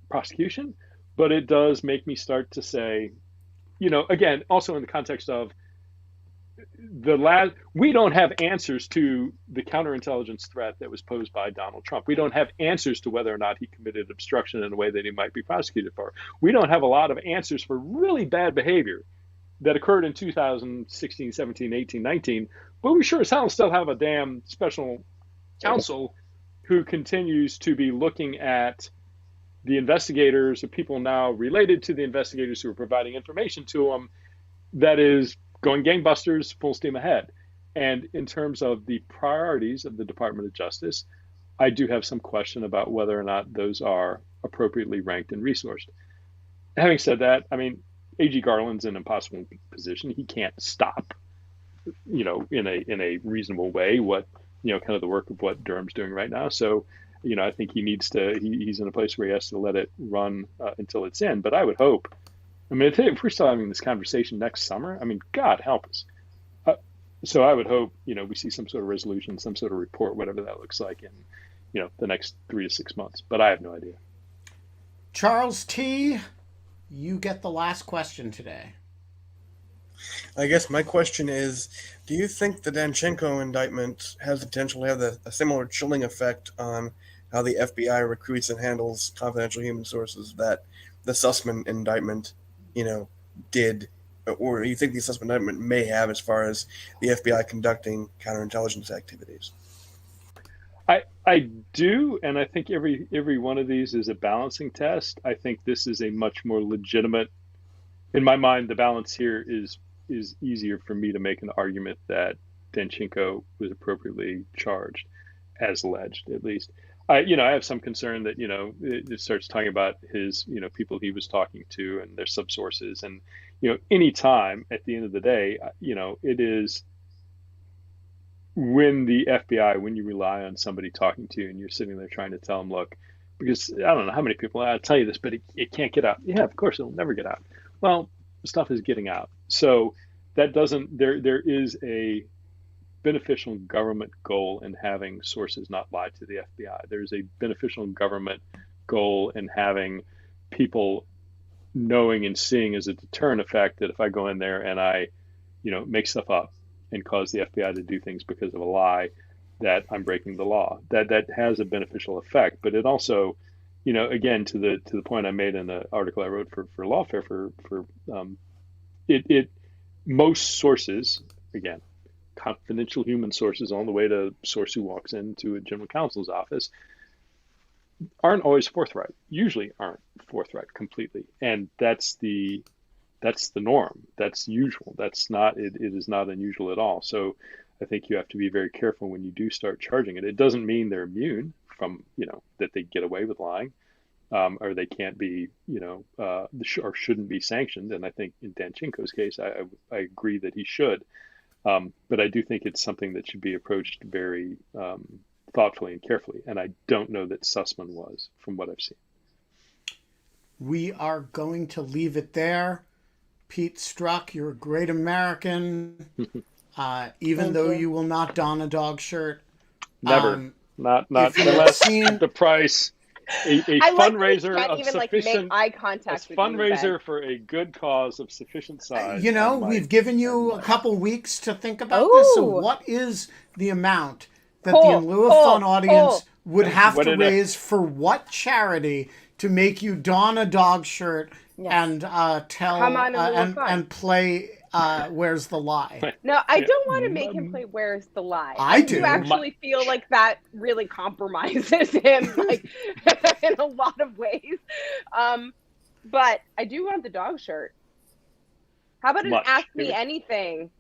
prosecution, but it does make me start to say, again, also in the context of we don't have answers to the counterintelligence threat that was posed by Donald Trump. We don't have answers to whether or not he committed obstruction in a way that he might be prosecuted for. We don't have a lot of answers for really bad behavior that occurred in 2016, 17, 18, 19, but we sure as hell still have a damn special counsel who continues to be looking at the investigators, the people now related to the investigators who are providing information to them, that is going gangbusters, full steam ahead. And in terms of the priorities of the Department of Justice, I do have some question about whether or not those are appropriately ranked and resourced. Having said that, I mean, A.G. Garland's in an impossible position. He can't stop, in a reasonable way what, kind of the work of what Durham's doing right now. So, I think he's in a place where he has to let it run until it's in. But I would hope, if we're still having this conversation next summer, God help us. So I would hope, we see some sort of resolution, some sort of report, whatever that looks like in, the next 3 to 6 months. But I have no idea. Charles T., you get the last question today. I guess my question is, do you think the Danchenko indictment has the potential to have a similar chilling effect on how the FBI recruits and handles confidential human sources that the Sussman indictment, did, or you think the Sussman indictment may have as far as the FBI conducting counterintelligence activities? I do, and I think every one of these is a balancing test. I think this is a much more legitimate, in my mind, the balance here is easier for me to make an argument that Danchenko was appropriately charged, as alleged, at least. I have some concern that, it starts talking about his, people he was talking to and their subsources. And, any time at the end of the day, it is when the FBI, when you rely on somebody talking to you and you're sitting there trying to tell them, look, because I don't know how many people I'll tell you this, but it can't get out. Yeah, of course, it'll never get out. Well, stuff is getting out. So that doesn't, there is a beneficial government goal in having sources not lie to the FBI. There's a beneficial government goal in having people knowing and seeing as a deterrent effect that if I go in there and I, make stuff up and cause the FBI to do things because of a lie, that I'm breaking the law. That has a beneficial effect. But it also, again, to the point I made in the article I wrote for Lawfare, most sources, again, confidential human sources on the way to source who walks into a general counsel's office, aren't always forthright, usually aren't forthright completely. And that's the norm. That's usual. It is not unusual at all. So I think you have to be very careful when you do start charging it. It doesn't mean they're immune from, that they get away with lying, or they can't be, or shouldn't be sanctioned. And I think in Danchenko's case, I agree that he should. But I do think it's something that should be approached very thoughtfully and carefully. And I don't know that Sussman was, from what I've seen. We are going to leave it there. Pete Strzok, you're a great American. Even though you will not don a dog shirt. Never. Not unless the price. A fundraiser of sufficient, make eye contact a fundraiser for a good cause of sufficient size. We've given you a couple weeks to think about this. So what is the amount that the In Lieu of Fun audience would have to raise for what charity to make you don a dog shirt and tell and play Where's the Lie? No, I don't want to make him play Where's the Lie. I do. Actually feel like that really compromises him, like in a lot of ways. But I do want the dog shirt. How about an Ask Me Anything,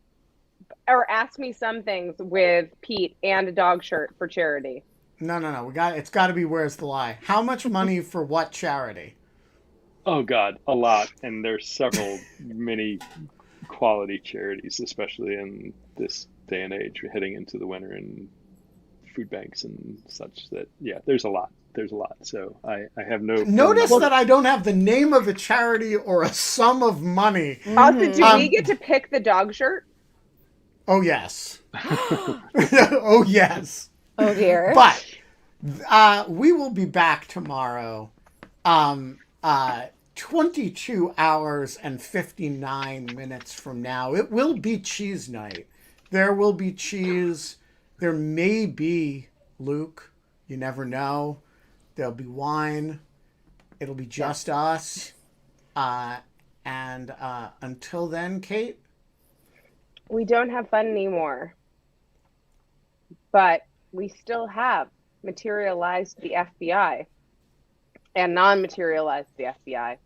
or Ask Me Some Things with Pete and a dog shirt for charity? No. It's got to be Where's the Lie. How much money for what charity? Oh God, a lot, and there's several many quality charities, especially in this day and age, heading into the winter, and food banks and such. That there's a lot. there's a lot. So I have no. Notice that I don't have the name of a charity or a sum of money. Also, do we get to pick the dog shirt? Oh, yes. Oh, yes. Oh, dear. But we will be back tomorrow. 22 hours and 59 minutes from now. It will be cheese night. There will be cheese. There may be, Luke. You never know. There'll be wine. It'll be just us. And until then, Kate? We don't have fun anymore. But we still have materialized the FBI and non-materialized the FBI.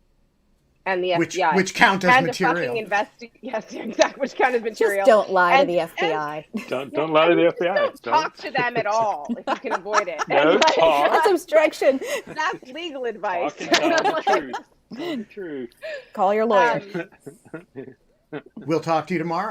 And the FBI. Which count as and material. Yes, exactly. Which count as material. Just don't lie to the FBI. Don't lie to the FBI. Don't talk to them at all if you can avoid it. No talk. That's obstruction. That's legal advice. Talk and tell the truth. Tell the truth. Call your lawyer. We'll talk to you tomorrow.